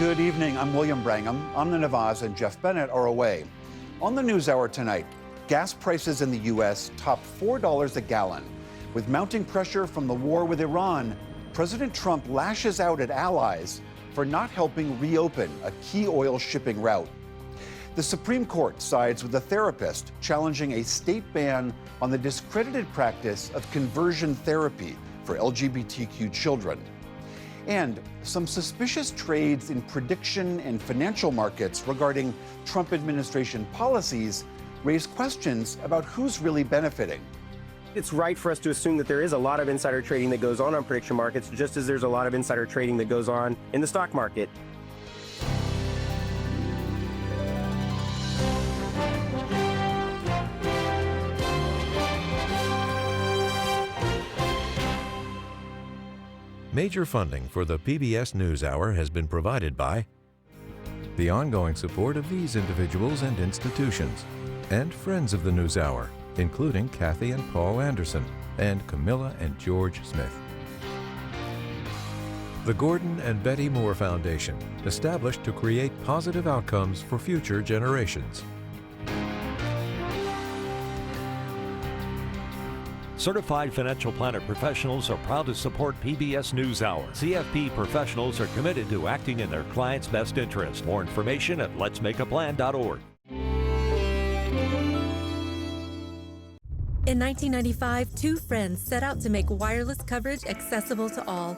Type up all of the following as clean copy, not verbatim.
Good evening. I'm William Brangham. Amna Nawaz and Jeff Bennett are away. On the NewsHour tonight, gas prices in the U.S. top $4 a gallon. With mounting pressure from the war with Iran, President Trump lashes out at allies for not helping reopen a key oil shipping route. The Supreme Court sides with a therapist challenging a state ban on the discredited practice of conversion therapy for LGBTQ children. And some suspicious trades in prediction and financial markets regarding Trump administration policies raise questions about who's really benefiting. It's right for us to assume that there is a lot of insider trading that goes on prediction markets, just as there's a lot of insider trading that goes on in the stock market. Major funding for the PBS News Hour has been provided by the ongoing support of these individuals and institutions, and friends of the News Hour, including Kathy and Paul Anderson, and Camilla and George Smith. The Gordon and Betty Moore Foundation, established to create positive outcomes for future generations. Certified financial planner professionals are proud to support PBS News Hour. CFP professionals are committed to acting in their clients' best interest. More information at letsmakeaplan.org. In 1995, two friends set out to make wireless coverage accessible to all.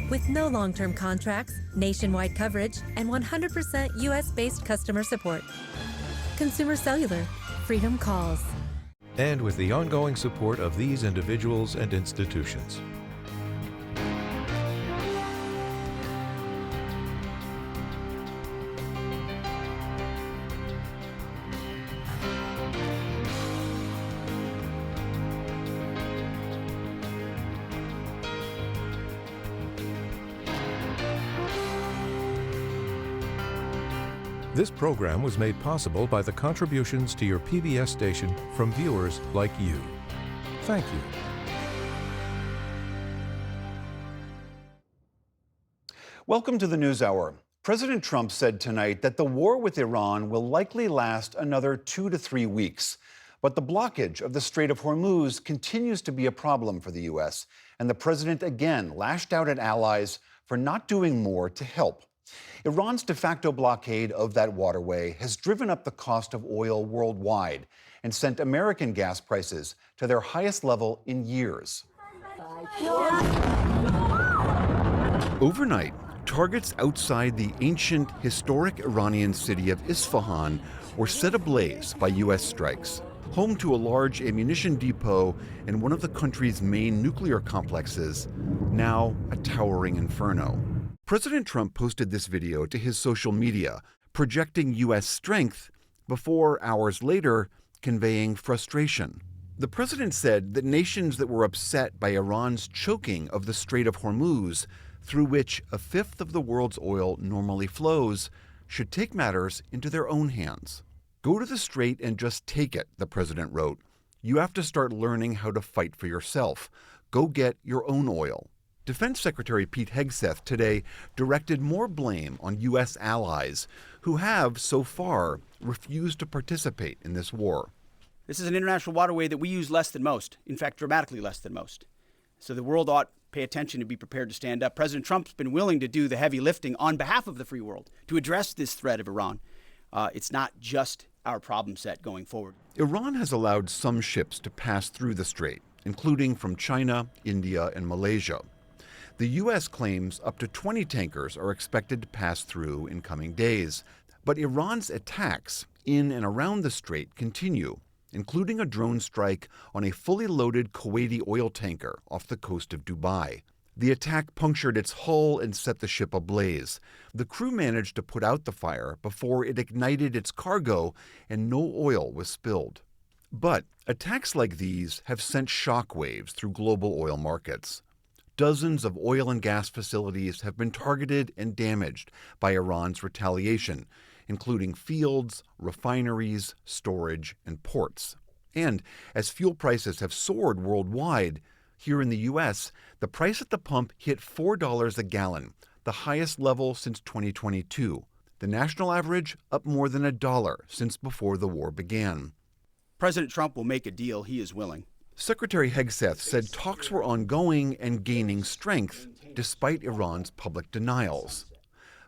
With no long-term contracts, nationwide coverage, and 100% U.S.-based customer support. Consumer Cellular. Freedom calls. And with the ongoing support of these individuals and institutions. This program was made possible by the contributions to your PBS station from viewers like you. Thank you. Welcome to the NewsHour. President Trump said tonight that the war with Iran will likely last another 2 to 3 weeks. But the blockage of the Strait of Hormuz continues to be a problem for the U.S., and the president again lashed out at allies for not doing more to help. Iran's de facto blockade of that waterway has driven up the cost of oil worldwide and sent American gas prices to their highest level in years. Overnight, targets outside the ancient, historic Iranian city of Isfahan were set ablaze by U.S. strikes. Home to a large ammunition depot and one of the country's main nuclear complexes, now a towering inferno. President Trump posted this video to his social media, projecting U.S. strength before, hours later, conveying frustration. The president said that nations that were upset by Iran's choking of the Strait of Hormuz, through which a fifth of the world's oil normally flows, should take matters into their own hands. Go to the strait and just take it, the president wrote. You have to start learning how to fight for yourself. Go get your own oil. Defense Secretary Pete Hegseth today directed more blame on U.S. allies who have, so far, refused to participate in this war. This is an international waterway that we use less than most, in fact, dramatically less than most. So the world ought to pay attention and be prepared to stand up. President Trump's been willing to do the heavy lifting on behalf of the free world to address this threat of Iran. It's not just our problem set going forward. Iran has allowed some ships to pass through the strait, including from China, India, and Malaysia. The U.S. claims up to 20 tankers are expected to pass through in coming days. But Iran's attacks in and around the strait continue, including a drone strike on a fully loaded Kuwaiti oil tanker off the coast of Dubai. The attack punctured its hull and set the ship ablaze. The crew managed to put out the fire before it ignited its cargo and no oil was spilled. But attacks like these have sent shockwaves through global oil markets. Dozens of oil and gas facilities have been targeted and damaged by Iran's retaliation, including fields, refineries, storage, and ports. And as fuel prices have soared worldwide, here in the U.S., the price at the pump hit $4 a gallon, the highest level since 2022. The national average up more than $1 since before the war began. President Trump will make a deal. He is willing. Secretary Hegseth said talks were ongoing and gaining strength despite Iran's public denials.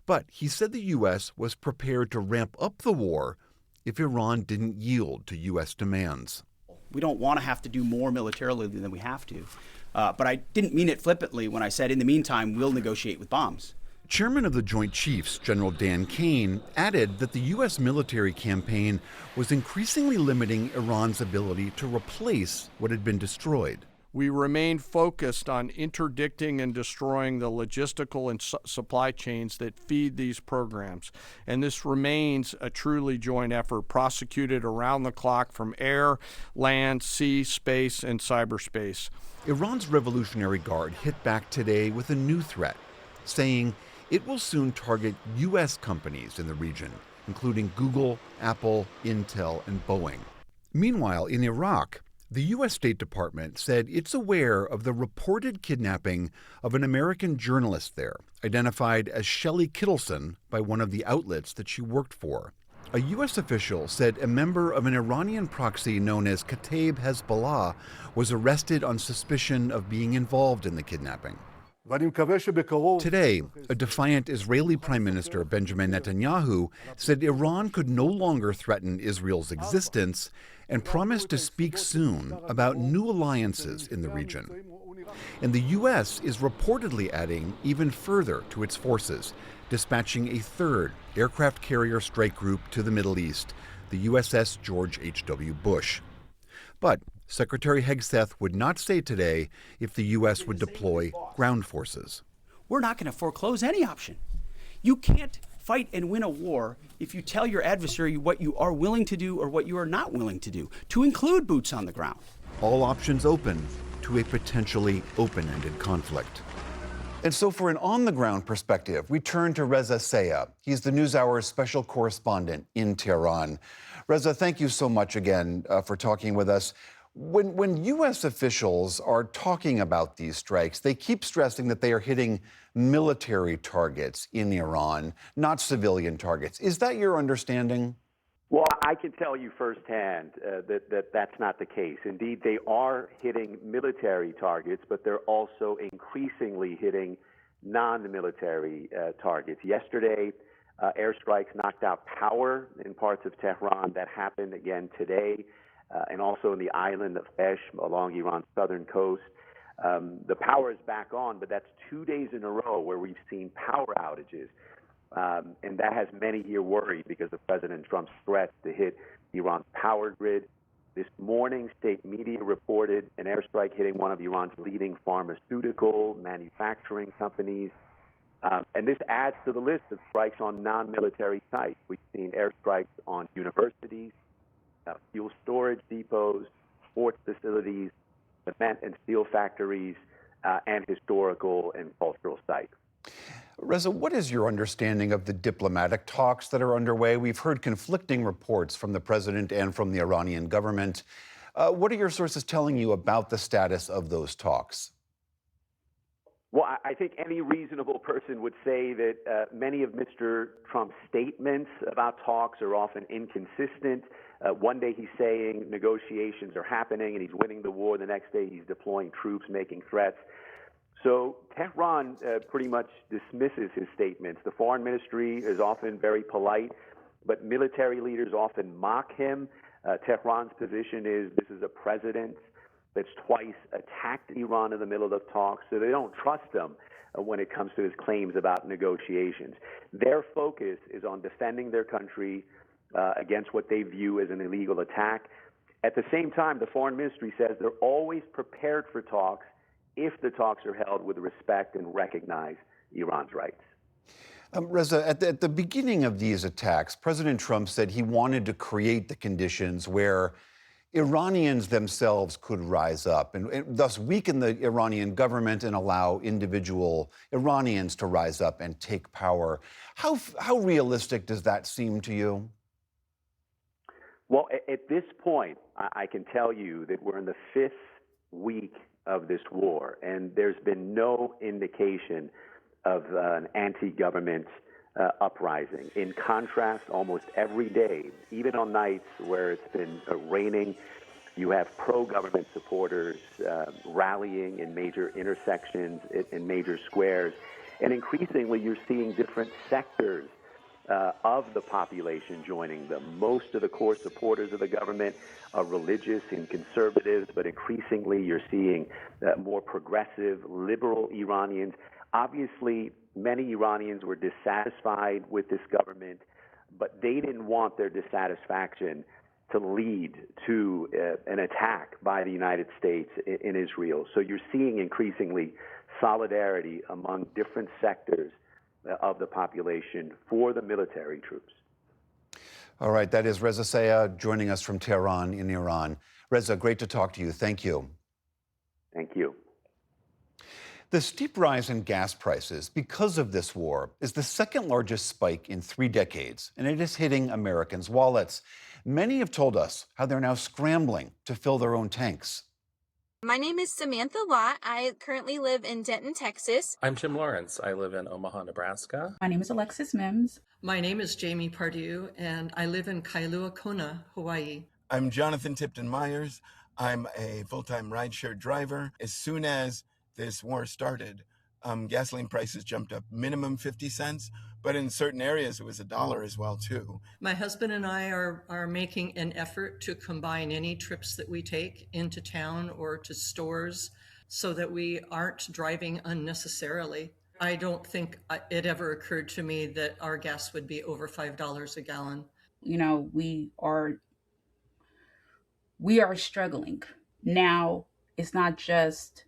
But he said the U.S. was prepared to ramp up the war if Iran didn't yield to U.S. demands. We don't want to have to do more militarily than we have to. But I didn't mean it flippantly when I said, in the meantime, we'll negotiate with bombs. Chairman of the Joint Chiefs, General Dan Kane, added that the U.S. military campaign was increasingly limiting Iran's ability to replace what had been destroyed. We remain focused on interdicting and destroying the logistical and supply chains that feed these programs. And this remains a truly joint effort, prosecuted around the clock from air, land, sea, space, and cyberspace. Iran's Revolutionary Guard hit back today with a new threat, saying it will soon target U.S. companies in the region, including Google, Apple, Intel, and Boeing. Meanwhile, in Iraq, the U.S. State Department said it's aware of the reported kidnapping of an American journalist there, identified as Shelley Kittleson by one of the outlets that she worked for. A U.S. official said a member of an Iranian proxy known as Kataib Hezbollah was arrested on suspicion of being involved in the kidnapping. Today, a defiant Israeli Prime Minister Benjamin Netanyahu said Iran could no longer threaten Israel's existence and promised to speak soon about new alliances in the region. And the U.S. is reportedly adding even further to its forces, dispatching a third aircraft carrier strike group to the Middle East, the USS George H.W. Bush. But Secretary Hegseth would not say today if the U.S. would deploy ground forces. We're not going to foreclose any option. You can't fight and win a war if you tell your adversary what you are willing to do or what you are not willing to do, to include boots on the ground. All options open to a potentially open-ended conflict. And so for an on-the-ground perspective, we turn to Reza Sayah. He's the NewsHour's special correspondent in Tehran. Reza, thank you so much again for talking with us. When U.S. officials are talking about these strikes, they keep stressing that they are hitting military targets in Iran, not civilian targets. Is that your understanding? Well, I can tell you firsthand that that's not the case. Indeed, they are hitting military targets, but they're also increasingly hitting non-military targets. Yesterday, airstrikes knocked out power in parts of Tehran. That happened again today. And also in the island of Esh along Iran's southern coast. The power is back on, but that's 2 days in a row where we've seen power outages. And that has many here worried because of President Trump's threats to hit Iran's power grid. This morning, state media reported an airstrike hitting one of Iran's leading pharmaceutical manufacturing companies. And this adds to the list of strikes on non-military sites. We've seen airstrikes on universities, fuel storage depots, sports facilities, cement and steel factories, and historical and cultural sites. Reza, what is your understanding of the diplomatic talks that are underway? We've heard conflicting reports from the president and from the Iranian government. What are your sources telling you about the status of those talks? Well, I think any reasonable person would say that many of Mr. Trump's statements about talks are often inconsistent. One day he's saying negotiations are happening and he's winning the war. The next day he's deploying troops, making threats. So Tehran pretty much dismisses his statements. The foreign ministry is often very polite, but military leaders often mock him. Tehran's position is this is a president that's twice attacked Iran in the middle of talks, so they don't trust him when it comes to his claims about negotiations. Their focus is on defending their country against what they view as an illegal attack. At the same time, the foreign ministry says they're always prepared for talks if the talks are held with respect and recognize Iran's rights. Reza, at the beginning of these attacks, President Trump said he wanted to create the conditions where Iranians themselves could rise up and thus weaken the Iranian government and allow individual Iranians to rise up and take power. How realistic does that seem to you? Well, at this point, I can tell you that we're in the 5th week of this war, and there's been no indication of an anti-government uprising. In contrast, almost every day, even on nights where it's been raining, you have pro-government supporters rallying in major intersections, in major squares. And increasingly, you're seeing different sectors of the population joining them. Most of the core supporters of the government are religious and conservatives, but increasingly you're seeing more progressive, liberal Iranians. Obviously, many Iranians were dissatisfied with this government, but they didn't want their dissatisfaction to lead to an attack by the United States in Israel. So you're seeing increasingly solidarity among different sectors of the population for the military troops. All right, that is Reza Sayah joining us from Tehran in Iran. Reza, great to talk to you. Thank you. Thank you. The steep rise in gas prices because of this war is the second largest spike in 3 decades, and it is hitting Americans' wallets. Many have told us how they're now scrambling to fill their own tanks. My name is Samantha Lott. I currently live in Denton, Texas. I'm Jim Lawrence. I live in Omaha, Nebraska. My name is Alexis Mims. My name is Jamie Pardue, and I live in Kailua Kona, Hawaii. I'm Jonathan Tipton Myers. I'm a full-time rideshare driver. As soon as this war started, gasoline prices jumped up minimum 50 cents, but in certain areas it was $1 as well too. My husband and I are making an effort to combine any trips that we take into town or to stores so that we aren't driving unnecessarily. I don't think it ever occurred to me that our gas would be over $5 a gallon. You know, we are struggling. Now, it's not just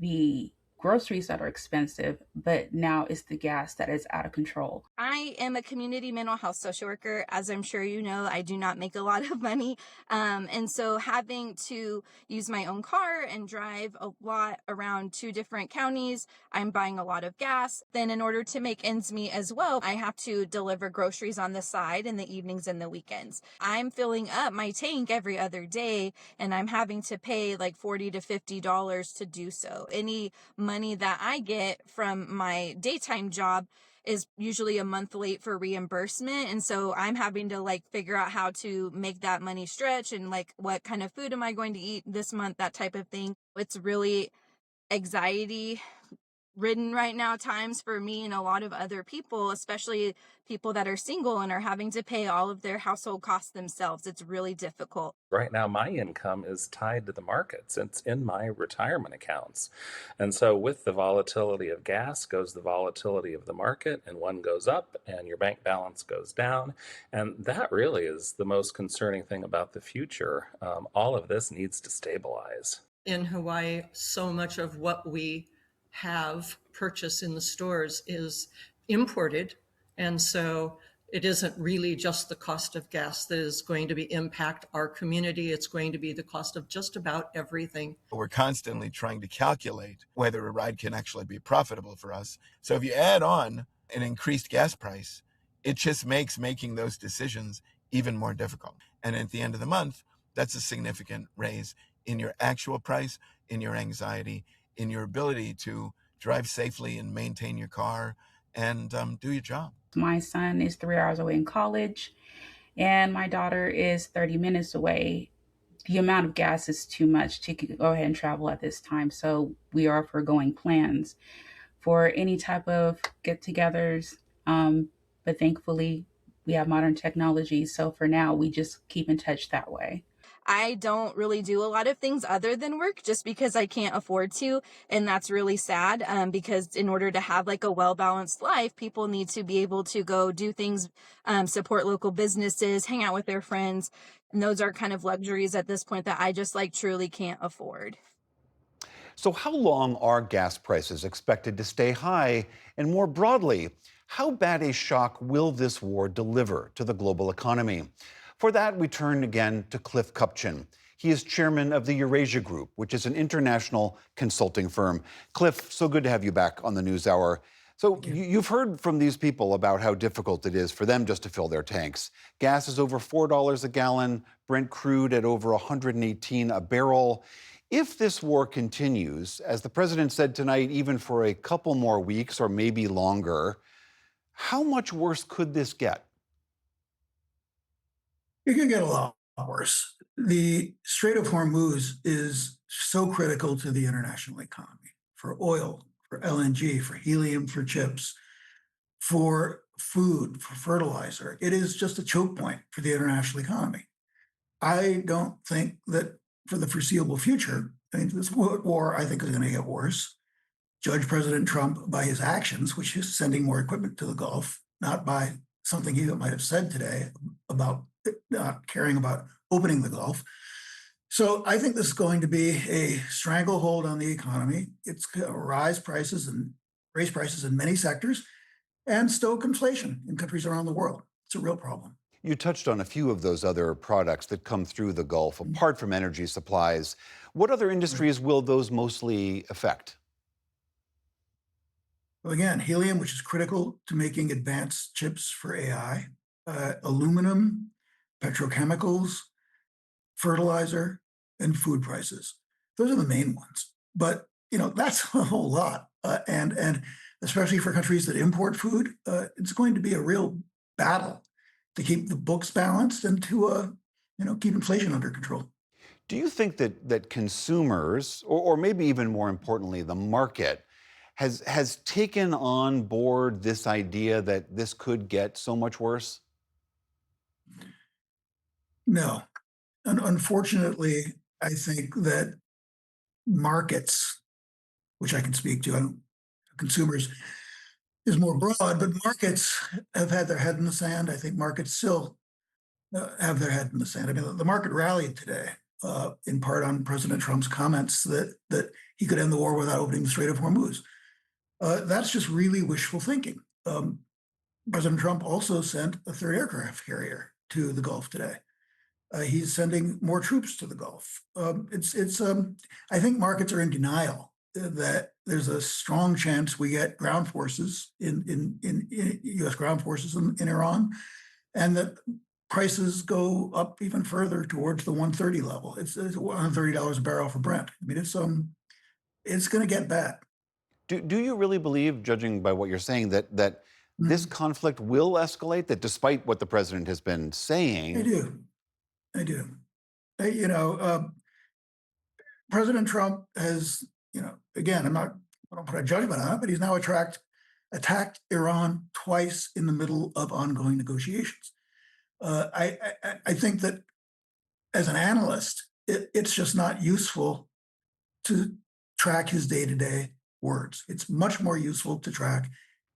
the groceries that are expensive, but now it's the gas that is out of control. I am a community mental health social worker. As I'm sure you know, I do not make a lot of money. And so having to use my own car and drive a lot around 2 different counties, I'm buying a lot of gas. Then in order to make ends meet as well, I have to deliver groceries on the side in the evenings and the weekends. I'm filling up my tank every other day, and I'm having to pay like $40 to $50 to do so. Any money that I get from my daytime job is usually a month late for reimbursement. And so I'm having to like figure out how to make that money stretch and like what kind of food am I going to eat this month, that type of thing. It's really anxiety ridden right now times for me and a lot of other people, especially people that are single and are having to pay all of their household costs themselves. It's really difficult. Right now, my income is tied to the markets. It's in my retirement accounts. And so with the volatility of gas goes the volatility of the market, and one goes up and your bank balance goes down. And that really is the most concerning thing about the future. All of this needs to stabilize. In Hawaii, so much of what we have purchased in the stores is imported. And so it isn't really just the cost of gas that is going to impact our community. It's going to be the cost of just about everything. We're constantly trying to calculate whether a ride can actually be profitable for us. So if you add on an increased gas price, it just makes making those decisions even more difficult. And at the end of the month, that's a significant raise in your actual price, in your anxiety, in your ability to drive safely and maintain your car and do your job. My son is 3 hours away in college, and my daughter is 30 minutes away. The amount of gas is too much to go ahead and travel at this time. So we are foregoing plans for any type of get-togethers. But thankfully, we have modern technology. So for now, we just keep in touch that way. I don't really do a lot of things other than work just because I can't afford to. And that's really sad because in order to have like a well-balanced life, people need to be able to go do things, support local businesses, hang out with their friends. And those are kind of luxuries at this point that I just like truly can't afford. So how long are gas prices expected to stay high? And more broadly, how bad a shock will this war deliver to the global economy? For that, we turn again to Cliff Kupchan. He is chairman of the Eurasia Group, which is an international consulting firm. Cliff, so good to have you back on the NewsHour. So you've heard from these people about how difficult it is for them just to fill their tanks. Gas is over $4 a gallon, Brent crude at over $118 a barrel. If this war continues, as the president said tonight, even for a couple more weeks or maybe longer, how much worse could this get? It could get a lot worse. The Strait of Hormuz is so critical to the international economy for oil, for LNG, for helium, for chips, for food, for fertilizer. It is just a choke point for the international economy. I don't think that for the foreseeable future, I mean, this war, I think, is going to get worse. Judge President Trump, by his actions, which is sending more equipment to the Gulf, not by something he might have said today about not caring about opening the Gulf. So I think this is going to be a stranglehold on the economy. It's going to raise prices in many sectors and stoke inflation in countries around the world. It's a real problem. You touched on a few of those other products that come through the Gulf, apart from energy supplies. What other industries will those mostly affect? Well, again, helium, which is critical to making advanced chips for AI, aluminum, petrochemicals, fertilizer, and food prices. Those are the main ones. But that's a whole lot, and especially for countries that import food, it's going to be a real battle to keep the books balanced and to keep inflation under control. Do you think that consumers, or maybe even more importantly, the market, has taken on board this idea that this could get so much worse? No. And unfortunately, I think that markets, which I can speak to, consumers is more broad, but markets have had their head in the sand. I think markets still have their head in the sand. I mean, the market rallied today, in part on President Trump's comments that he could end the war without opening the Strait of Hormuz. That's just really wishful thinking. President Trump also sent a third aircraft carrier to the Gulf today. He's sending more troops to the Gulf. I think markets are in denial that there's a strong chance we get ground forces in U.S. ground forces in Iran, and that prices go up even further towards the 130 level. It's $130 a barrel for Brent. I mean, it's going to get bad. Do you really believe, judging by what you're saying, that this conflict will escalate? That despite what the president has been saying, I do. President Trump has, again, I don't put a judgment on it, but he's now attacked Iran twice in the middle of ongoing negotiations. I think that as an analyst, it's just not useful to track his day-to-day words. It's much more useful to track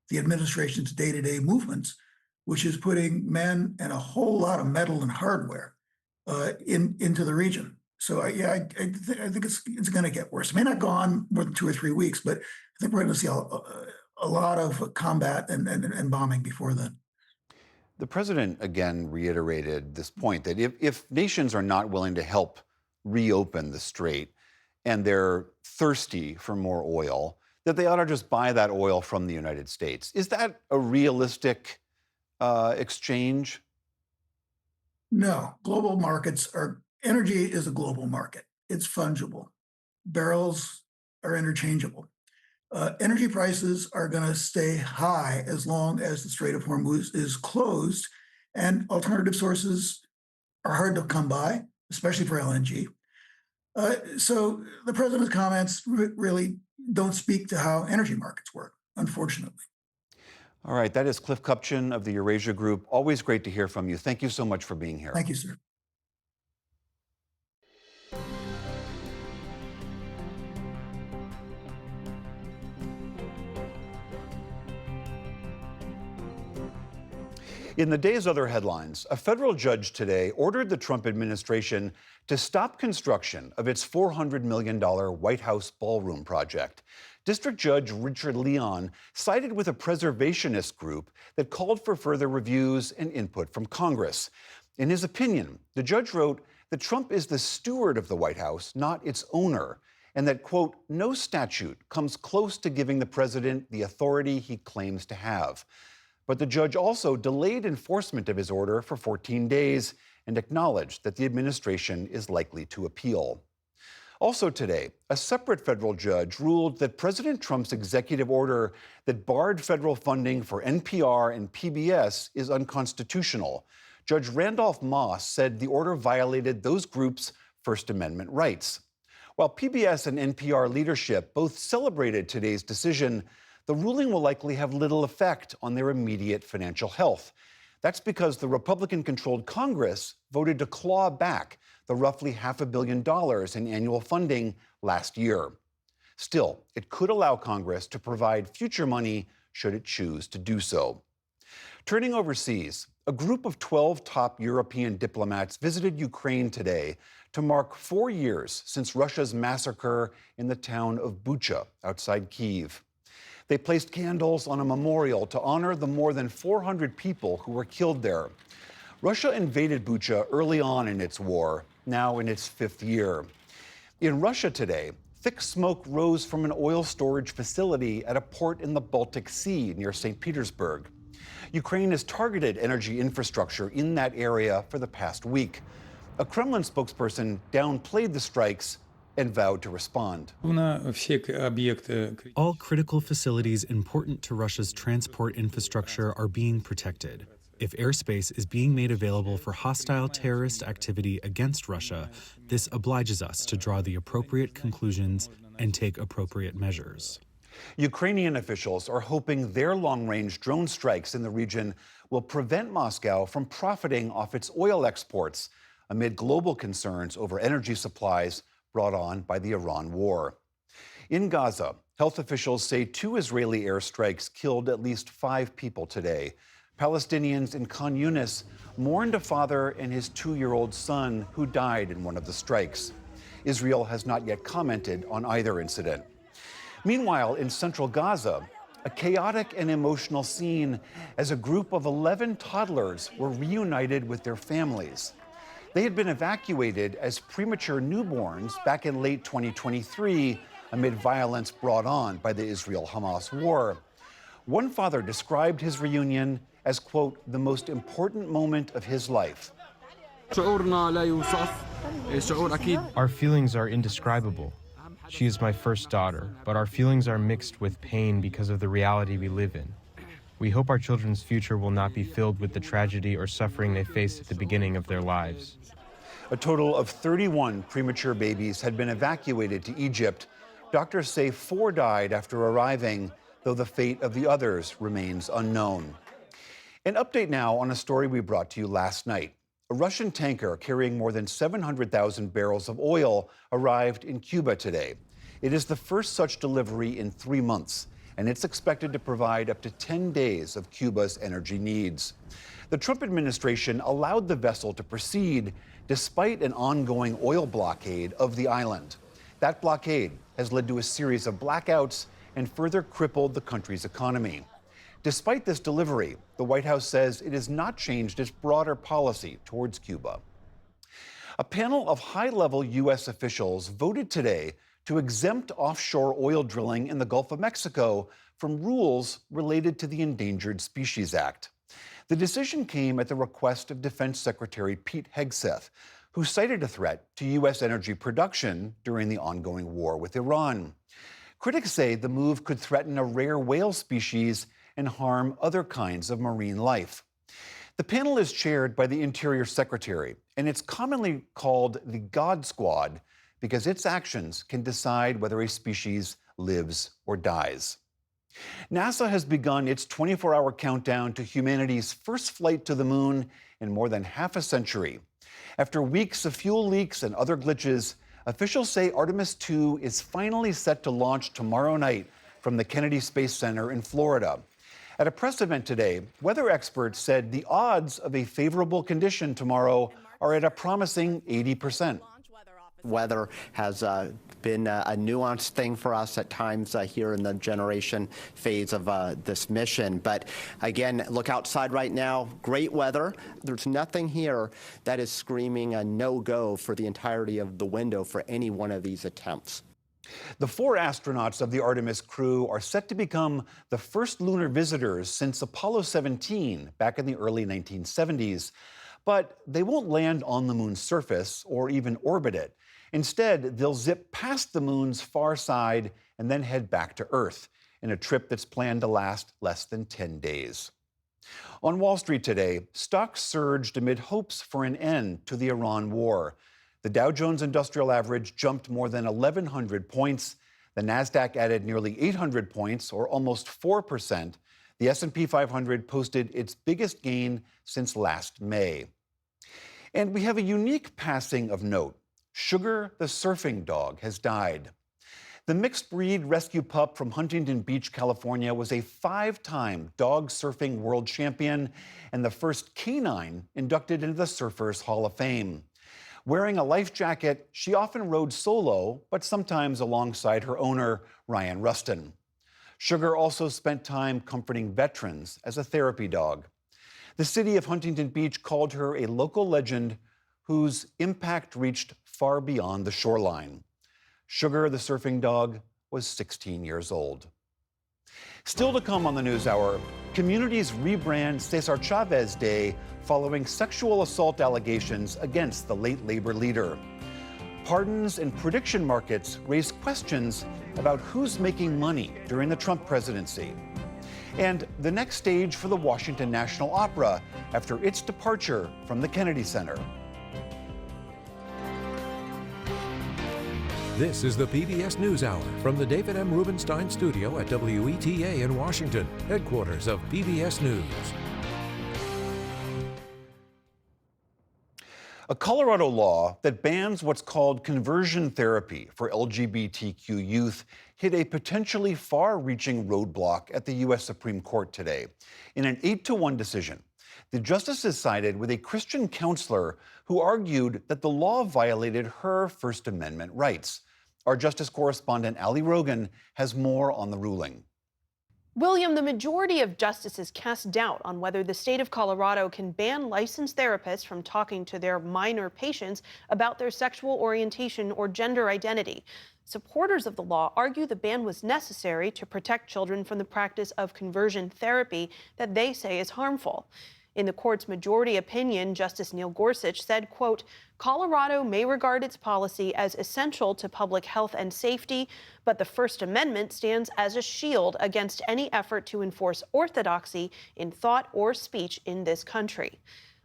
the administration's day-to-day movements, which is putting men and a whole lot of metal and hardware into the region. So I think it's going to get worse. It may not go on more than 2 or 3 weeks, but I think we're going to see a lot of combat and bombing before then. The president again reiterated this point that if nations are not willing to help reopen the strait and they're thirsty for more oil, that they ought to just buy that oil from the United States. Is that a realistic exchange? No, global markets energy is a global market. It's fungible. Barrels are interchangeable. Energy prices are going to stay high as long as the Strait of Hormuz is closed, and alternative sources are hard to come by, especially for LNG. So the president's comments really don't speak to how energy markets work, unfortunately. All right, that is Cliff Kupchan of the Eurasia Group. Always great to hear from you. Thank you so much for being here. Thank you, sir. In the day's other headlines, a federal judge today ordered the Trump administration to stop construction of its $400 million White House ballroom project. District Judge Richard Leon sided with a preservationist group that called for further reviews and input from Congress. In his opinion, the judge wrote that Trump is the steward of the White House, not its owner, and that, quote, no statute comes close to giving the president the authority he claims to have. But the judge also delayed enforcement of his order for 14 days and acknowledged that the administration is likely to appeal. Also today, a separate federal judge ruled that President Trump's executive order that barred federal funding for NPR and PBS is unconstitutional. Judge Randolph Moss said the order violated those groups' First Amendment rights. While PBS and NPR leadership both celebrated today's decision, the ruling will likely have little effect on their immediate financial health. That's because the Republican-controlled Congress voted to claw back the roughly $500 million in annual funding last year. Still, it could allow Congress to provide future money should it choose to do so. Turning overseas, a group of 12 top European diplomats visited Ukraine today to mark 4 years since Russia's massacre in the town of Bucha outside Kyiv. They placed candles on a memorial to honor the more than 400 people who were killed there. Russia invaded Bucha early on in its war, now in its 5th year. In Russia today, thick smoke rose from an oil storage facility at a port in the Baltic Sea near St. Petersburg. Ukraine has targeted energy infrastructure in that area for the past week. A Kremlin spokesperson downplayed the strikes and vowed to respond. All critical facilities important to Russia's transport infrastructure are being protected. If airspace is being made available for hostile terrorist activity against Russia, this obliges us to draw the appropriate conclusions and take appropriate measures. Ukrainian officials are hoping their long-range drone strikes in the region will prevent Moscow from profiting off its oil exports amid global concerns over energy supplies brought on by the Iran war. In Gaza, health officials say 2 Israeli airstrikes killed at least 5 people today. Palestinians in Khan Yunis mourned a father and his 2-year-old son who died in one of the strikes. Israel has not yet commented on either incident. Meanwhile, in central Gaza, a chaotic and emotional scene as a group of 11 toddlers were reunited with their families. They had been evacuated as premature newborns back in late 2023 amid violence brought on by the Israel-Hamas war. One father described his reunion as, quote, the most important moment of his life. Our feelings are indescribable. She is my first daughter, but our feelings are mixed with pain because of the reality we live in. We hope our children's future will not be filled with the tragedy or suffering they faced at the beginning of their lives. A total of 31 premature babies had been evacuated to Egypt. Doctors say 4 died after arriving, though the fate of the others remains unknown. An update now on a story we brought to you last night. A Russian tanker carrying more than 700,000 barrels of oil arrived in Cuba today. It is the first such delivery in 3 months, and it's expected to provide up to 10 days of Cuba's energy needs. The Trump administration allowed the vessel to proceed despite an ongoing oil blockade of the island. That blockade has led to a series of blackouts and further crippled the country's economy. Despite this delivery, the White House says it has not changed its broader policy towards Cuba. A panel of high-level U.S. officials voted today to exempt offshore oil drilling in the Gulf of Mexico from rules related to the Endangered Species Act. The decision came at the request of Defense Secretary Pete Hegseth, who cited a threat to U.S. energy production during the ongoing war with Iran. Critics say the move could threaten a rare whale species and harm other kinds of marine life. The panel is chaired by the Interior Secretary, and it's commonly called the God Squad because its actions can decide whether a species lives or dies. NASA has begun its 24-hour countdown to humanity's first flight to the moon in more than half a century. After weeks of fuel leaks and other glitches, officials say Artemis II is finally set to launch tomorrow night from the Kennedy Space Center in Florida. At a press event today, weather experts said the odds of a favorable condition tomorrow are at a promising 80%. Weather has been a nuanced thing for us at times here in the generation phase of this mission. But again, look outside right now, great weather. There's nothing here that is screaming a no-go for the entirety of the window for any one of these attempts. The 4 astronauts of the Artemis crew are set to become the first lunar visitors since Apollo 17 back in the early 1970s. But they won't land on the moon's surface or even orbit it. Instead, they'll zip past the moon's far side and then head back to Earth in a trip that's planned to last less than 10 days. On Wall Street today, stocks surged amid hopes for an end to the Iran war. The Dow Jones Industrial Average jumped more than 1,100 points. The Nasdaq added nearly 800 points, or almost 4%. The S&P 500 posted its biggest gain since last May. And we have a unique passing of note. Sugar, the surfing dog, has died. The mixed-breed rescue pup from Huntington Beach, California, was a 5-time dog surfing world champion and the first canine inducted into the Surfers Hall of Fame. Wearing a life jacket, she often rode solo, but sometimes alongside her owner, Ryan Rustin. Sugar also spent time comforting veterans as a therapy dog. The city of Huntington Beach called her a local legend whose impact reached far beyond the shoreline. Sugar, the surfing dog, was 16 years old. Still to come on the NewsHour, communities rebrand César Chavez Day following sexual assault allegations against the late labor leader. Pardons and prediction markets raise questions about who's making money during the Trump presidency. And the next stage for the Washington National Opera after its departure from the Kennedy Center. This is the PBS NewsHour from the David M. Rubenstein studio at WETA in Washington, headquarters of PBS News. A Colorado law that bans what's called conversion therapy for LGBTQ youth hit a potentially far-reaching roadblock at the U.S. Supreme Court today. In an 8-1 decision, the justices sided with a Christian counselor who argued that the law violated her First Amendment rights. Our justice correspondent Ali Rogan has more on the ruling. William, the majority of justices cast doubt on whether the state of Colorado can ban licensed therapists from talking to their minor patients about their sexual orientation or gender identity. Supporters of the law argue the ban was necessary to protect children from the practice of conversion therapy that they say is harmful. In the court's majority opinion, Justice Neil Gorsuch said, quote, Colorado may regard its policy as essential to public health and safety, but the First Amendment stands as a shield against any effort to enforce orthodoxy in thought or speech in this country.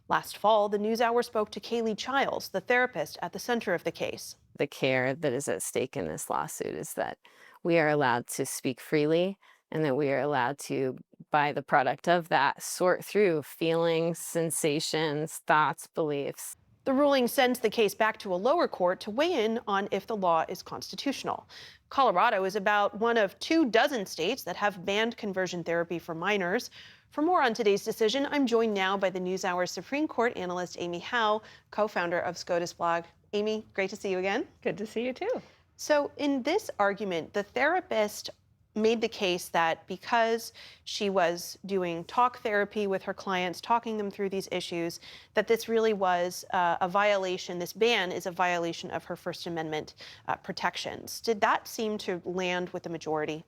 Last fall, the NewsHour spoke to Kaylee Childs, the therapist at the center of the case. The care that is at stake in this lawsuit is that we are allowed to speak freely and that we are allowed to, by the product of that, sort through feelings, sensations, thoughts, beliefs. The ruling sends the case back to a lower court to weigh in on if the law is constitutional. Colorado is about one of 24 states that have banned conversion therapy for minors. For more on today's decision, I'm joined now by the NewsHour Supreme Court analyst Amy Howe, co-founder of SCOTUS blog. Amy, great to see you again. Good to see you too. So in this argument, the therapist made the case that because she was doing talk therapy with her clients, talking them through these issues, that this really was a violation, this ban is a violation of her First Amendment protections. Did that seem to land with the majority?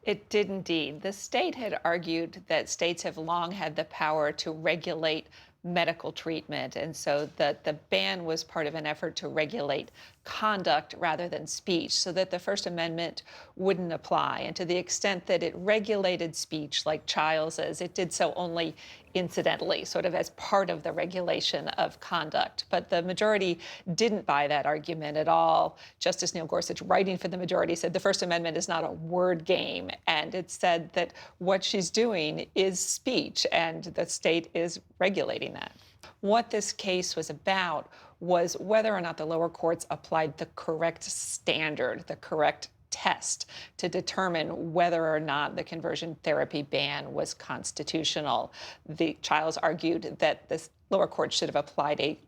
It did indeed. The state had argued that states have long had the power to regulate medical treatment, and so that the ban was part of an effort to regulate conduct rather than speech, so that the First Amendment wouldn't apply. And to the extent that it regulated speech, like Chiles's, it did so only incidentally, sort of as part of the regulation of conduct. But the majority didn't buy that argument at all. Justice Neil Gorsuch, writing for the majority, said the First Amendment is not a word game, and it said that what she's doing is speech, and the state is regulating that. What this case was about was whether or not the lower courts applied the correct standard, the correct test to determine whether or not the conversion therapy ban was constitutional. The Childs argued that the lower court should have applied a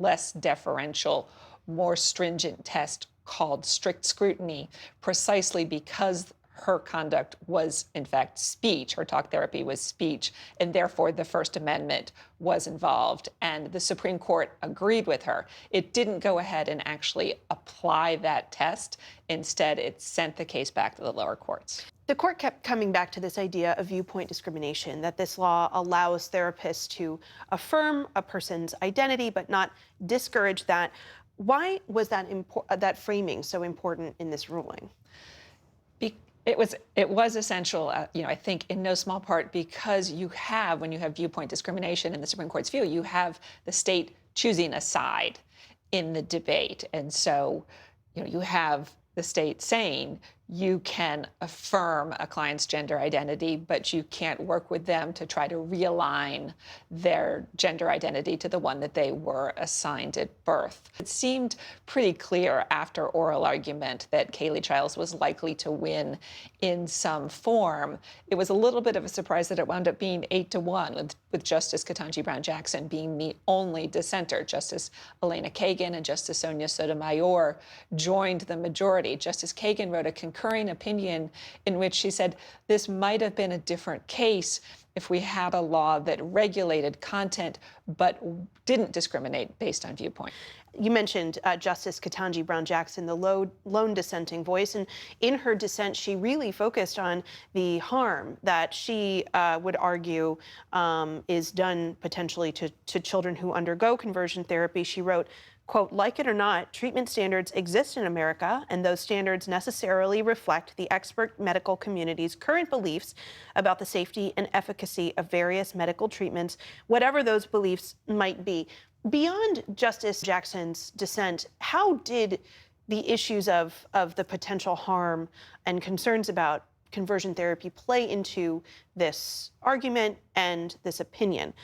less deferential, more stringent test called strict scrutiny, precisely because her conduct was, in fact, speech. Her talk therapy was speech, and therefore the First Amendment was involved. And the Supreme Court agreed with her. It didn't go ahead and actually apply that test. Instead, it sent the case back to the lower courts. The court kept coming back to this idea of viewpoint discrimination, that this law allows therapists to affirm a person's identity but not discourage that. Why was that framing so important in this ruling? It was essential, I think in no small part because when you have viewpoint discrimination in the Supreme Court's view, you have the state choosing a side in the debate. And so, you have the state saying you can affirm a client's gender identity, but you can't work with them to try to realign their gender identity to the one that they were assigned at birth. It seemed pretty clear after oral argument that Kaylee Childs was likely to win in some form. It was a little bit of a surprise that it wound up being 8-1, with Justice Ketanji Brown Jackson being the only dissenter. Justice Elena Kagan and Justice Sonia Sotomayor joined the majority. Justice Kagan wrote a concurring opinion in which she said this might have been a different case if we had a law that regulated content but didn't discriminate based on viewpoint. You mentioned Justice Ketanji Brown Jackson, the lone dissenting voice, and in her dissent, she really focused on the harm that she would argue is done potentially to children who undergo conversion therapy. She wrote, quote, "Like it or not, treatment standards exist in America, and those standards necessarily reflect the expert medical community's current beliefs about the safety and efficacy of various medical treatments, whatever those beliefs might be." Beyond Justice Jackson's dissent, how did the issues of the potential harm and concerns about conversion therapy play into this argument and this opinion?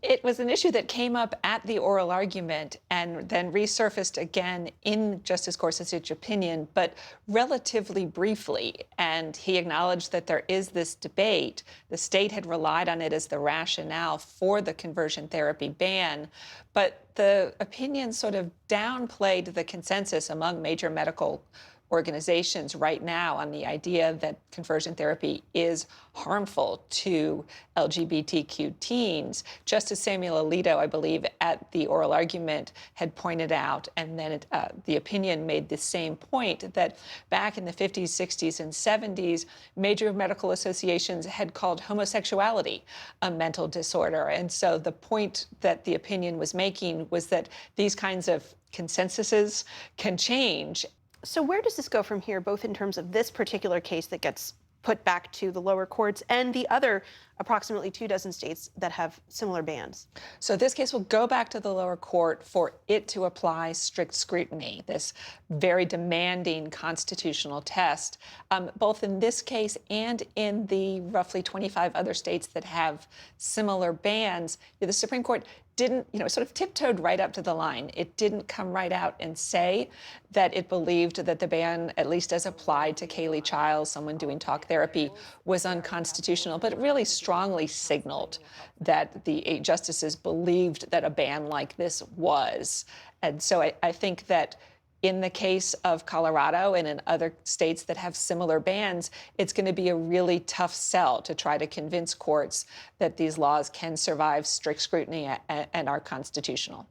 It was an issue that came up at the oral argument and then resurfaced again in Justice Gorsuch's opinion, but relatively briefly. And he acknowledged that there is this debate. The state had relied on it as the rationale for the conversion therapy ban, but the opinion sort of downplayed the consensus among major medical organizations right now on the idea that conversion therapy is harmful to LGBTQ teens. Justice Samuel Alito, I believe, at the oral argument had pointed out, and then the opinion made the same point, that back in the 50s, 60s, and 70s, major medical associations had called homosexuality a mental disorder. And so the point that the opinion was making was that these kinds of consensuses can change. So where does this go from here, both in terms of this particular case that gets put back to the lower courts and the other approximately 24 states that have similar bans? So this case will go back to the lower court for it to apply strict scrutiny, this very demanding constitutional test, both in this case and in the roughly 25 other states that have similar bans. The Supreme Court didn't, sort of tiptoed right up to the line. It didn't come right out and say that it believed that the ban, at least as applied to Kaylee Childs, someone doing talk therapy, was unconstitutional, but it really strongly signaled that the 8 justices believed that a ban like this was. And so I think that in the case of Colorado and in other states that have similar bans, it's going to be a really tough sell to try to convince courts that these laws can survive strict scrutiny and are constitutional.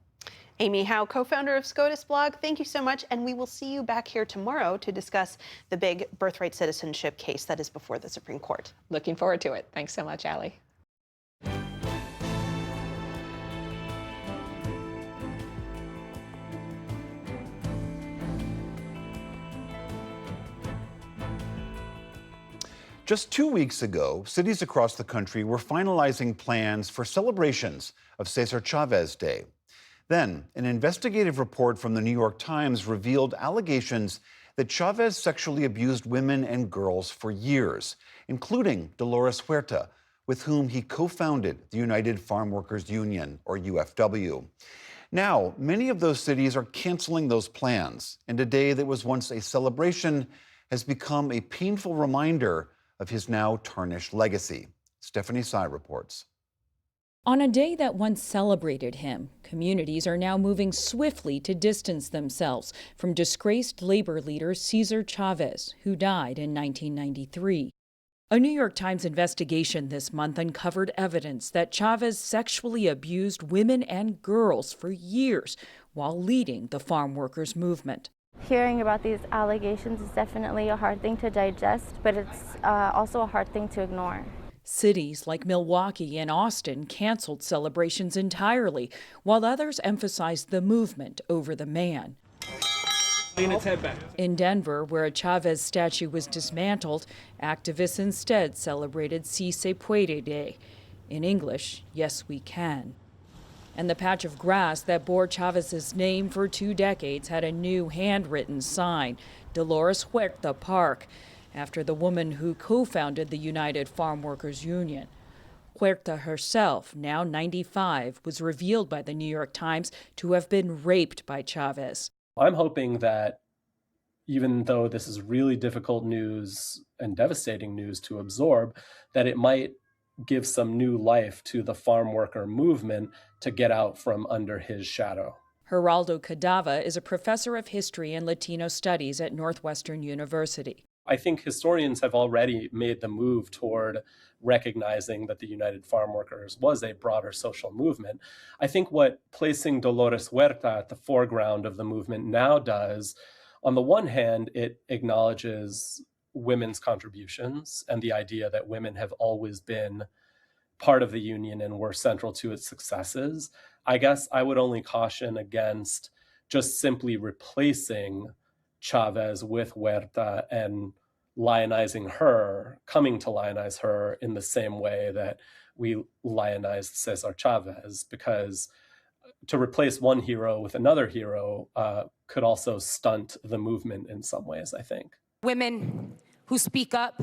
Amy Howe, co-founder of SCOTUS blog, thank you so much, and we will see you back here tomorrow to discuss the big birthright citizenship case that is before the Supreme Court. Looking forward to it. Thanks so much, Allie. Just 2 weeks ago, cities across the country were finalizing plans for celebrations of César Chavez Day. Then, an investigative report from the New York Times revealed allegations that Chavez sexually abused women and girls for years, including Dolores Huerta, with whom he co-founded the United Farm Workers Union, or UFW. Now, many of those cities are canceling those plans, and a day that was once a celebration has become a painful reminder of his now tarnished legacy. Stephanie Sy reports. On a day that once celebrated him, communities are now moving swiftly to distance themselves from disgraced labor leader César Chavez, who died in 1993. A New York Times investigation this month uncovered evidence that Chavez sexually abused women and girls for years while leading the farm workers movement. Hearing about these allegations is definitely a hard thing to digest, but it's also a hard thing to ignore. Cities like Milwaukee and Austin canceled celebrations entirely, while others emphasized the movement over the man. In Denver, where a Chavez statue was dismantled, activists instead celebrated Si Se Puede Day. In English, yes, we can. And the patch of grass that bore Chavez's name for 2 decades had a new handwritten sign, Dolores Huerta Park, after the woman who co-founded the United Farm Workers Union. Huerta herself, now 95, was revealed by the New York Times to have been raped by Chavez. I'm hoping that even though this is really difficult news and devastating news to absorb, that it might give some new life to the farm worker movement to get out from under his shadow. Geraldo Cadava is a professor of history and Latino studies at Northwestern University. I think historians have already made the move toward recognizing that the United Farm Workers was a broader social movement. I think what placing Dolores Huerta at the foreground of the movement now does, on the one hand, it acknowledges women's contributions and the idea that women have always been part of the union and were central to its successes. I guess I would only caution against just simply replacing Chavez with Huerta and lionizing her, coming to lionize her in the same way that we lionized César Chavez, because to replace one hero with another hero could also stunt the movement in some ways, I think. Women who speak up.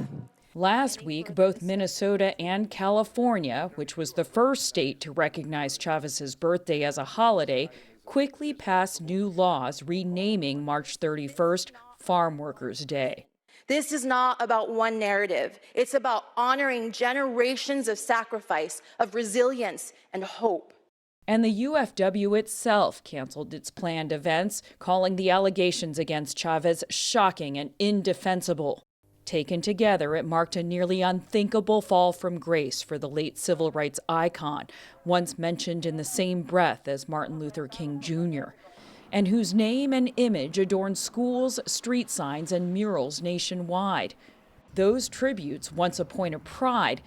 Last week, both Minnesota and California, which was the first state to recognize Chavez's birthday as a holiday, quickly passed new laws renaming March 31st Farm Workers' Day. This is not about one narrative. It's about honoring generations of sacrifice, of resilience, and hope. And the UFW itself canceled its planned events, calling the allegations against Chavez shocking and indefensible. Taken together, it marked a nearly unthinkable fall from grace for the late civil rights icon, once mentioned in the same breath as Martin Luther King Jr., and whose name and image adorn schools, street signs, and murals nationwide. Those tributes, once a point of pride,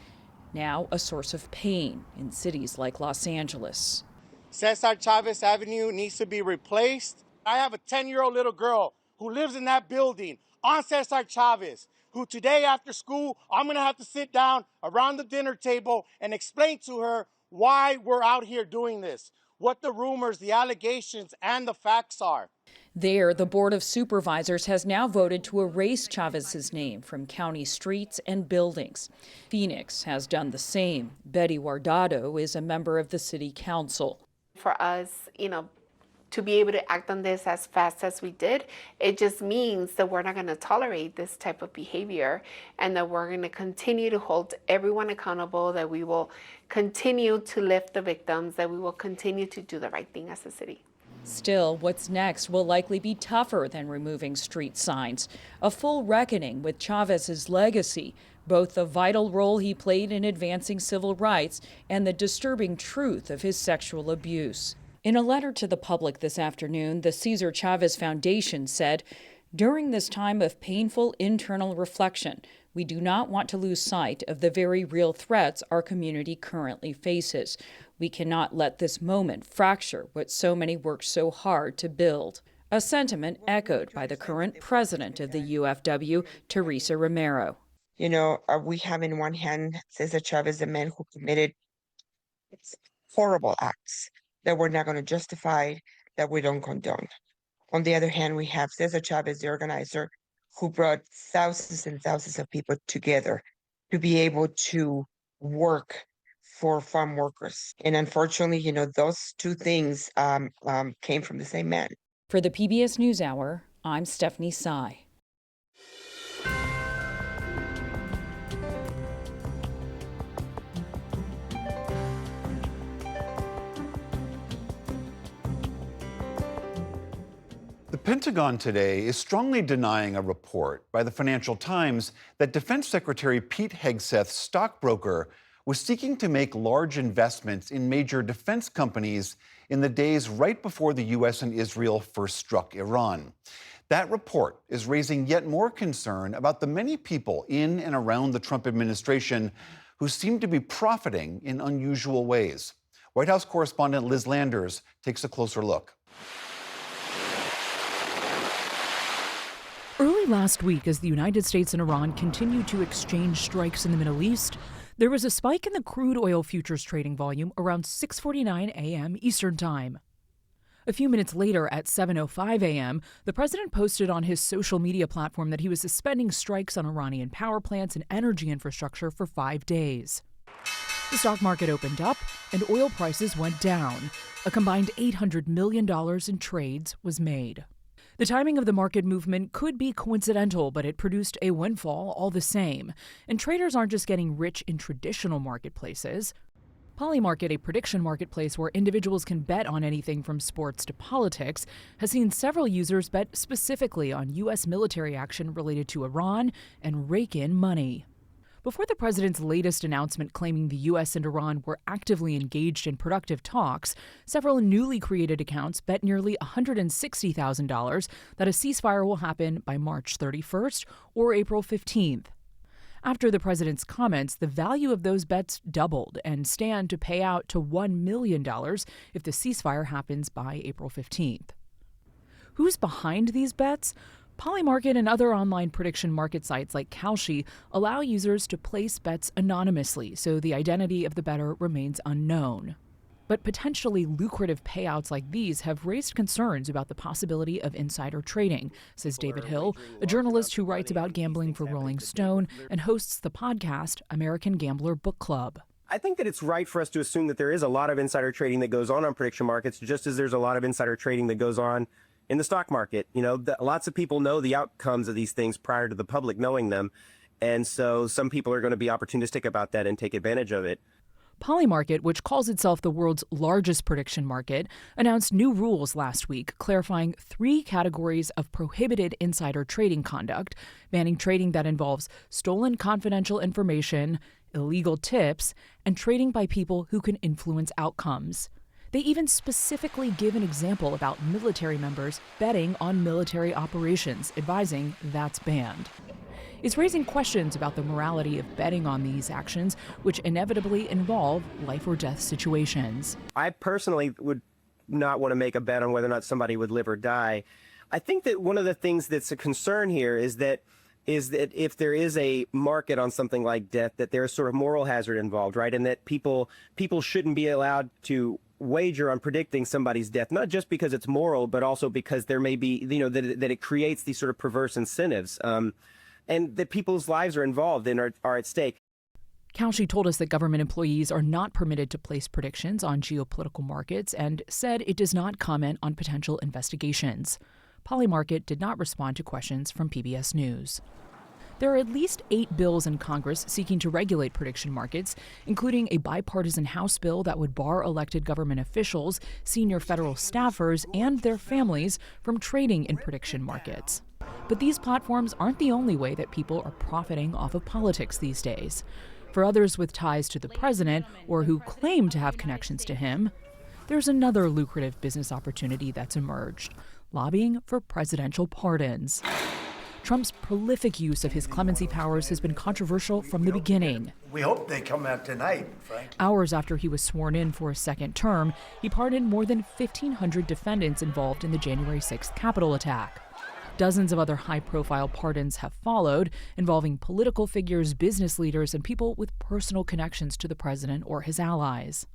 now a source of pain in cities like Los Angeles. César Chavez Avenue needs to be replaced. I have a 10-year-old little girl who lives in that building on César Chavez, who today after school, I'm gonna have to sit down around the dinner table and explain to her why we're out here doing this, what the rumors, the allegations, and the facts are. There, the Board of Supervisors has now voted to erase Chavez's name from county streets and buildings. Phoenix has done the same. Betty Guardado is a member of the city council. For us, to be able to act on this as fast as we did, it just means that we're not going to tolerate this type of behavior, and that we're going to continue to hold everyone accountable, that we will continue to lift the victims, that we will continue to do the right thing as a city. Still, what's next will likely be tougher than removing street signs. A full reckoning with Chavez's legacy, both the vital role he played in advancing civil rights and the disturbing truth of his sexual abuse. In a letter to the public this afternoon, the César Chavez Foundation said, "During this time of painful internal reflection, we do not want to lose sight of the very real threats our community currently faces. We cannot let this moment fracture what so many worked so hard to build." A sentiment echoed by the current president of the UFW, Teresa Romero. We have in one hand César Chavez, the man who committed horrible acts that we're not going to justify, that we don't condone. On the other hand, we have César Chavez, the organizer, who brought thousands and thousands of people together to be able to work for farm workers. And unfortunately, those two things came from the same man. For the PBS News Hour, I'm Stephanie Sy. The Pentagon today is strongly denying a report by the Financial Times that Defense Secretary Pete Hegseth's stockbroker was seeking to make large investments in major defense companies in the days right before the U.S. and Israel first struck Iran. That report is raising yet more concern about the many people in and around the Trump administration who seem to be profiting in unusual ways. White House correspondent Liz Landers takes a closer look. Early last week, as the United States and Iran continued to exchange strikes in the Middle East, there was a spike in the crude oil futures trading volume around 6:49 a.m. Eastern Time. A few minutes later, at 7:05 a.m., the president posted on his social media platform that he was suspending strikes on Iranian power plants and energy infrastructure for 5 days. The stock market opened up, and oil prices went down. A combined $800 million in trades was made. The timing of the market movement could be coincidental, but it produced a windfall all the same. And traders aren't just getting rich in traditional marketplaces. Polymarket, a prediction marketplace where individuals can bet on anything from sports to politics, has seen several users bet specifically on U.S. military action related to Iran and rake in money. Before the president's latest announcement claiming the U.S. and Iran were actively engaged in productive talks, several newly created accounts bet nearly $160,000 that a ceasefire will happen by March 31st or April 15th. After the president's comments, the value of those bets doubled and stand to pay out to $1 million if the ceasefire happens by April 15th. Who's behind these bets? Polymarket and other online prediction market sites like Kalshi allow users to place bets anonymously, so the identity of the bettor remains unknown. But potentially lucrative payouts like these have raised concerns about the possibility of insider trading, says David Hill, a journalist who writes about gambling for Rolling Stone and hosts the podcast American Gambler Book Club. I think that it's right for us to assume that there is a lot of insider trading that goes on prediction markets, just as there's a lot of insider trading that goes on in the stock market. You know, lots of people know the outcomes of these things prior to the public knowing them. And so some people are going to be opportunistic about that and take advantage of it. Polymarket, which calls itself the world's largest prediction market, announced new rules last week clarifying 3 categories of prohibited insider trading conduct, banning trading that involves stolen confidential information, illegal tips, and trading by people who can influence outcomes. They even specifically give an example about military members betting on military operations, advising that's banned. It's raising questions about the morality of betting on these actions, which inevitably involve life or death situations. I personally would not want to make a bet on whether or not somebody would live or die. I think that one of the things that's a concern here is that if there is a market on something like death, that there's sort of moral hazard involved, right? And that people shouldn't be allowed to wager on predicting somebody's death, not just because it's moral, but also because there may be, that it creates these sort of perverse incentives, and that people's lives are involved and are at stake. Kalshi told us that government employees are not permitted to place predictions on geopolitical markets and said it does not comment on potential investigations. Polymarket did not respond to questions from PBS News. There are at least 8 bills in Congress seeking to regulate prediction markets, including a bipartisan House bill that would bar elected government officials, senior federal staffers, and their families from trading in prediction markets. But these platforms aren't the only way that people are profiting off of politics these days. For others with ties to the president or who claim to have connections to him, there's another lucrative business opportunity that's emerged: lobbying for presidential pardons. Trump's prolific use of his clemency powers has been controversial from the beginning. We hope they come out tonight, frankly. Hours after he was sworn in for a second term, he pardoned more than 1,500 defendants involved in the January 6th Capitol attack. Dozens of other high-profile pardons have followed, involving political figures, business leaders, and people with personal connections to the president or his allies.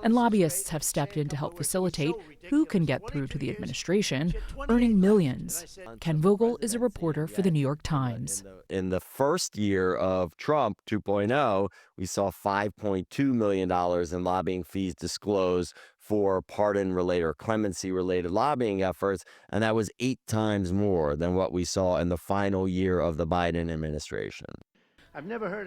And lobbyists have stepped in to help facilitate who can get through to the administration, earning millions. Ken Vogel is a reporter for the New York Times. In the first year of Trump 2.0, we saw $5.2 million in lobbying fees disclosed for pardon-related or clemency-related lobbying efforts, and that was 8 times more than what we saw in the final year of the Biden administration.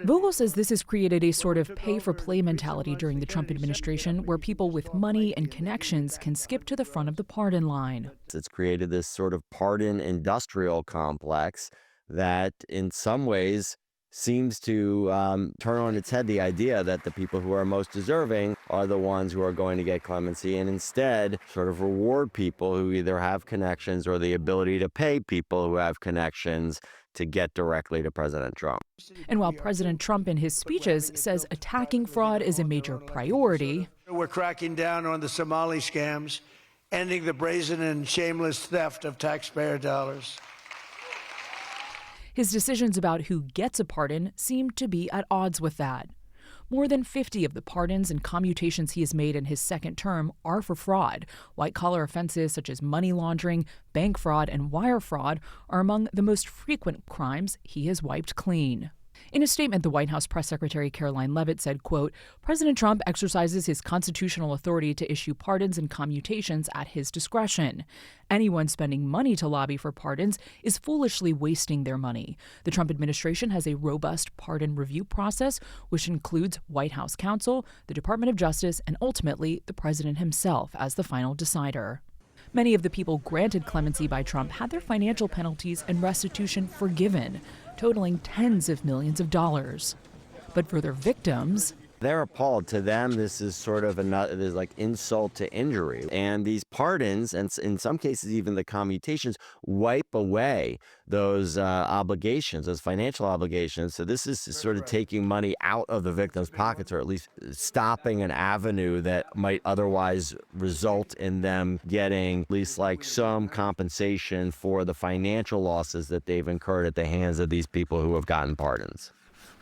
Vogel says this has created a sort of pay-for-play mentality during the Trump administration, where people with money and connections can skip to the front of the pardon line. It's created this sort of pardon industrial complex that in some ways seems to turn on its head the idea that the people who are most deserving are the ones who are going to get clemency, and instead sort of reward people who either have connections or the ability to pay people who have connections to get directly to President Trump. And while President Trump in his speeches says attacking fraud is a major priority, We're cracking down on the Somali scams, ending the brazen and shameless theft of taxpayer dollars. his decisions about who gets a pardon seem to be at odds with that. More than 50 of the pardons and commutations he has made in his second term are for fraud. White-collar offenses such as money laundering, bank fraud, and wire fraud are among the most frequent crimes he has wiped clean. In a statement, the White House press secretary Caroline Leavitt said, quote, President Trump exercises his constitutional authority to issue pardons and commutations at his discretion. Anyone spending money to lobby for pardons is foolishly wasting their money. The Trump administration has a robust pardon review process, which includes White House counsel, the Department of Justice, and ultimately the president himself as the final decider. Many of the people granted clemency by Trump had their financial penalties and restitution forgiven, totaling tens of millions of dollars. But for their victims, they're appalled. To them, this is sort of another, there's like insult to injury. And these pardons, and in some cases even the commutations, wipe away those obligations, those financial obligations. So this is sort of taking money out of the victim's pockets, or at least stopping an avenue that might otherwise result in them getting at least like some compensation for the financial losses that they've incurred at the hands of these people who have gotten pardons.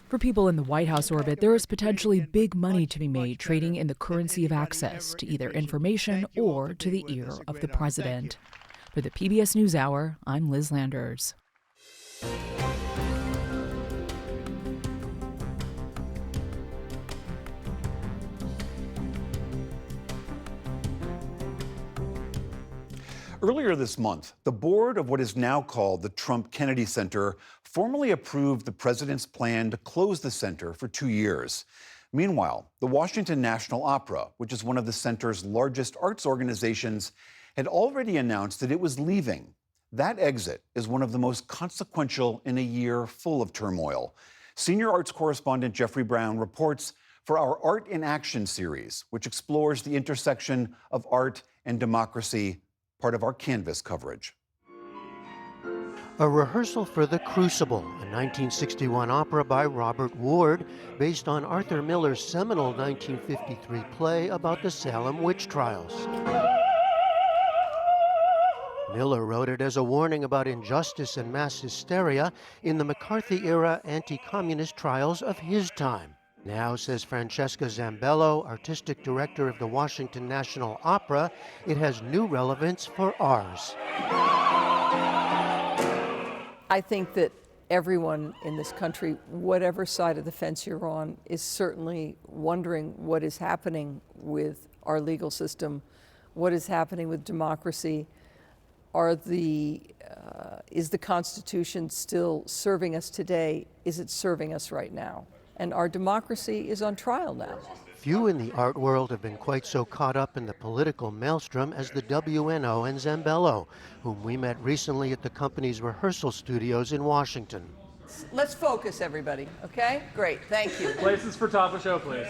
For people in the White House orbit, there is potentially big money to be made trading in the currency of access to either information or to the ear of the president. For the PBS News Hour, I'm Liz Landers. Earlier this month, the board of what is now called the Trump Kennedy Center formally approved the president's plan to close the center for 2 years. Meanwhile, the Washington National Opera, which is one of the center's largest arts organizations, had already announced that it was leaving. That exit is one of the most consequential in a year full of turmoil. Senior arts correspondent Jeffrey Brown reports for our Art in Action series, which explores the intersection of art and democracy, part of our Canvas coverage. A rehearsal for The Crucible, a 1961 opera by Robert Ward, based on Arthur Miller's seminal 1953 play about the Salem witch trials. Miller wrote it as a warning about injustice and mass hysteria in the McCarthy-era anti-communist trials of his time. Now, says Francesca Zambello, artistic director of the Washington National Opera, it has new relevance for ours. I think that everyone in this country, whatever side of the fence you're on, is certainly wondering what is happening with our legal system, what is happening with democracy. Is the Constitution still serving us today? Is it serving us right now? And our democracy is on trial now. Few in the art world have been quite so caught up in the political maelstrom as the WNO and Zambello, whom we met recently at the company's rehearsal studios in Washington. Let's focus, everybody, okay? Great, thank you. Places for top of show, please.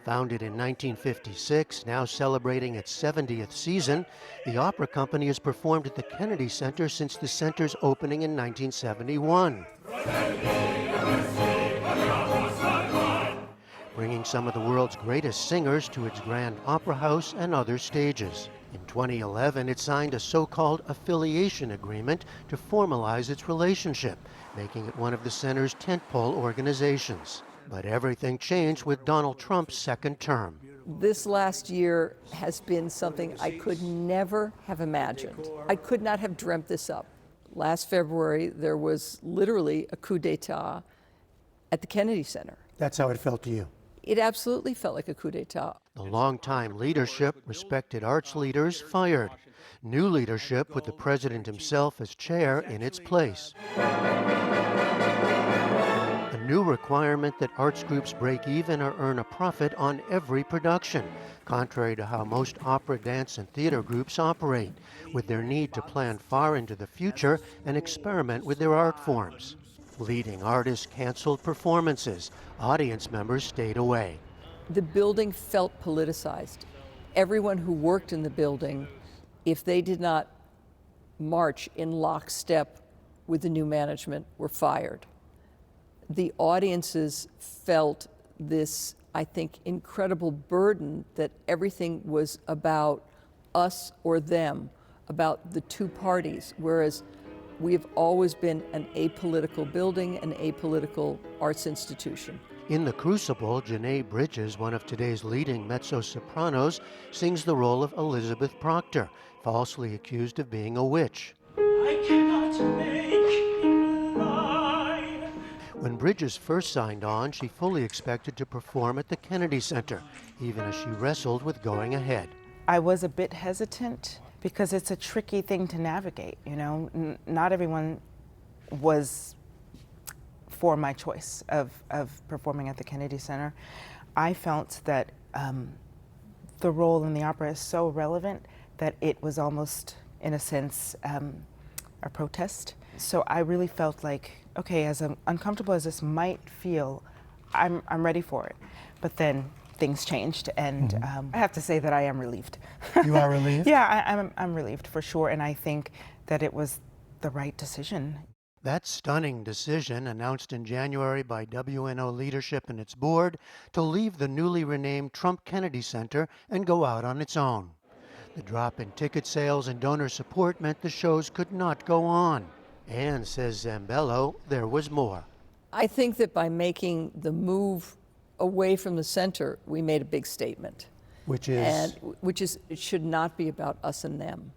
Founded in 1956, now celebrating its 70th season, the opera company has performed at the Kennedy Center since the center's opening in 1971. Bringing some of the world's greatest singers to its Grand Opera House and other stages. In 2011, it signed a so-called affiliation agreement to formalize its relationship, making it one of the center's tentpole organizations. But everything changed with Donald Trump's second term. This last year has been something I could never have imagined. I could not have dreamt this up. Last February, there was literally a coup d'etat at the Kennedy Center. That's how it felt to you. It absolutely felt like a coup d'etat. The longtime leadership, respected arts leaders, fired. New leadership with the president himself as chair in its place. A new requirement that arts groups break even or earn a profit on every production, contrary to how most opera, dance, and theater groups operate, with their need to plan far into the future and experiment with their art forms. Leading artists canceled performances. Audience members stayed away. The building felt politicized. Everyone who worked in the building, if they did not march in lockstep with the new management were fired. The audiences felt this, I think, incredible burden that everything was about us or them, about the two parties, whereas we've always been an apolitical building, an apolitical arts institution. In The Crucible, Janae Bridges, one of today's leading mezzo-sopranos, sings the role of Elizabeth Proctor, falsely accused of being a witch. I cannot make him lie. When Bridges first signed on, she fully expected to perform at the Kennedy Center, even as she wrestled with going ahead. I was a bit hesitant because it's a tricky thing to navigate, you know. Not everyone was for my choice of performing at the Kennedy Center. I felt that the role in the opera is so relevant that it was almost, in a sense, a protest. So I really felt like, okay, as uncomfortable as this might feel, I'm ready for it. But then things changed, and I have to say that I am relieved. You are relieved? Yeah, I'm relieved for sure, and I think that it was the right decision. That stunning decision, announced in January by WNO leadership and its board, to leave the newly renamed Trump Kennedy Center and go out on its own. The drop in ticket sales and donor support meant the shows could not go on. And, says Zambello, there was more. I think that by making the move away from the center, we made a big statement. Which is? And it should not be about us and them.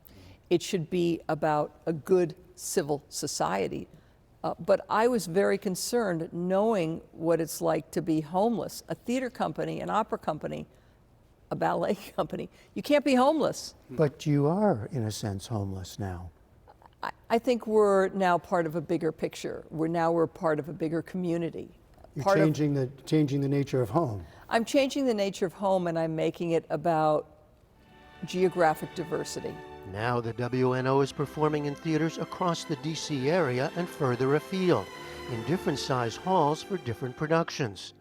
It should be about a good civil society. But I was very concerned knowing what it's like to be homeless. A theater company, an opera company, a ballet company, you can't be homeless. But you are, in a sense, homeless now. I think we're now part of a bigger picture. We're part of a bigger community. You're changing the nature of home. I'm changing the nature of home, and I'm making it about geographic diversity. Now the WNO is performing in theaters across the D.C. area and further afield, in different size halls for different productions.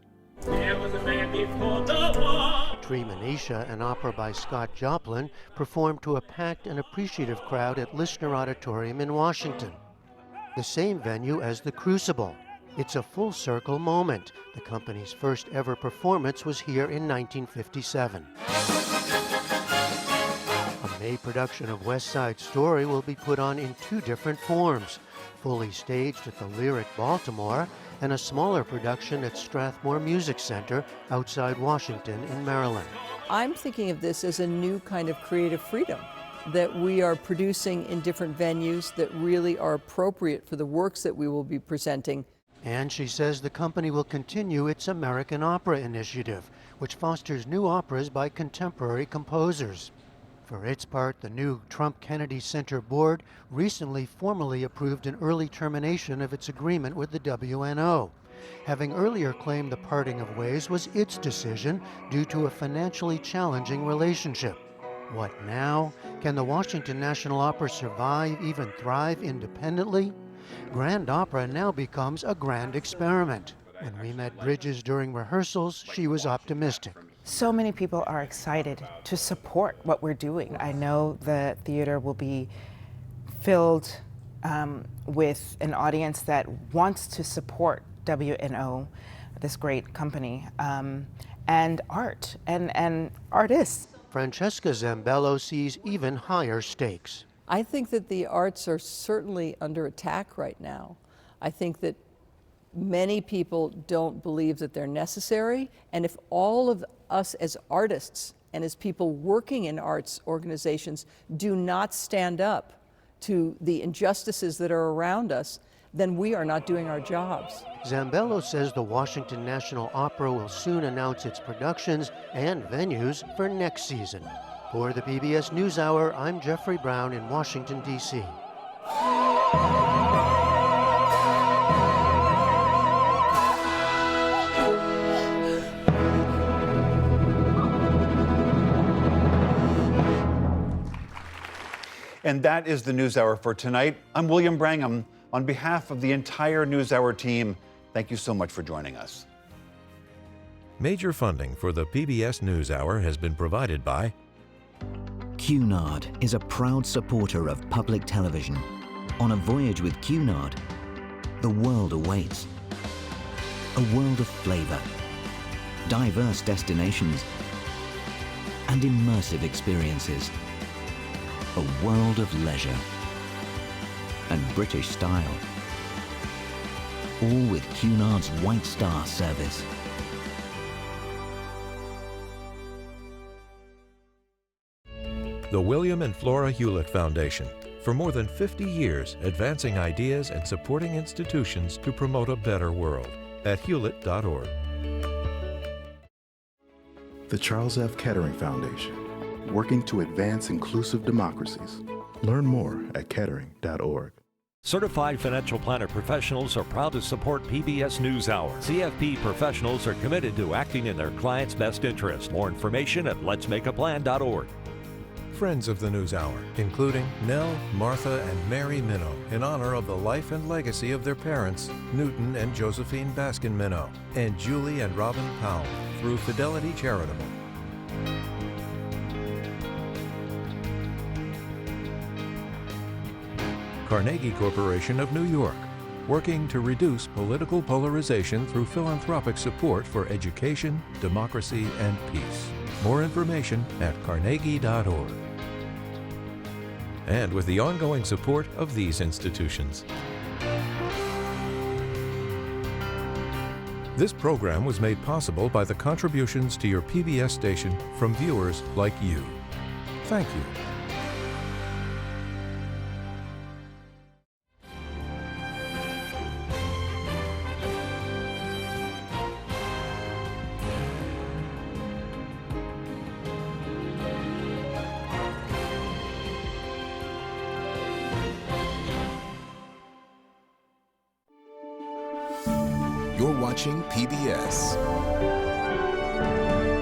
There was a man before the war. Treemonisha, an opera by Scott Joplin, performed to a packed and appreciative crowd at Listener Auditorium in Washington, the same venue as The Crucible. It's a full-circle moment. The company's first ever performance was here in 1957. A May production of West Side Story will be put on in two different forms, fully staged at the Lyric Baltimore and a smaller production at Strathmore Music Center outside Washington in Maryland. I'm thinking of this as a new kind of creative freedom that we are producing in different venues that really are appropriate for the works that we will be presenting. And she says the company will continue its American Opera initiative, which fosters new operas by contemporary composers. For its part, the new Trump Kennedy Center board recently formally approved an early termination of its agreement with the WNO, having earlier claimed the parting of ways was its decision due to a financially challenging relationship. What now? Can the Washington National Opera survive, even thrive independently? Grand Opera now becomes a grand experiment. When we met Bridges during rehearsals, she was optimistic. So many people are excited to support what we're doing. I know the theater will be filled with an audience that wants to support WNO, this great company, and art and artists. Francesca Zambello sees even higher stakes. I think that the arts are certainly under attack right now. I think that many people don't believe that they're necessary, and if all of us as artists and as people working in arts organizations do not stand up to the injustices that are around us, then we are not doing our jobs. Zambello says the Washington National Opera will soon announce its productions and venues for next season. For the PBS News Hour, I'm Jeffrey Brown in Washington, D.C. And that is the NewsHour for tonight. I'm William Brangham. On behalf of the entire NewsHour team, thank you so much for joining us. Major funding for the PBS NewsHour has been provided by Cunard is a proud supporter of public television. On a voyage with Cunard, the world awaits. A world of flavor, diverse destinations, and immersive experiences. A world of leisure and British style. All with Cunard's White Star service. The William and Flora Hewlett Foundation. For more than 50 years, advancing ideas and supporting institutions to promote a better world. At hewlett.org. The Charles F. Kettering Foundation, working to advance inclusive democracies. Learn more at kettering.org. Certified financial planner professionals are proud to support PBS News Hour. CFP professionals are committed to acting in their clients' best interest. More information at letsmakeaplan.org. Friends of the NewsHour, including Nell, Martha, and Mary Minow, in honor of the life and legacy of their parents, Newton and Josephine Baskin Minow, and Julie and Robin Powell, through Fidelity Charitable. Carnegie Corporation of New York, working to reduce political polarization through philanthropic support for education, democracy, and peace. More information at carnegie.org. And with the ongoing support of these institutions. This program was made possible by the contributions to your PBS station from viewers like you. Thank you. You're watching PBS.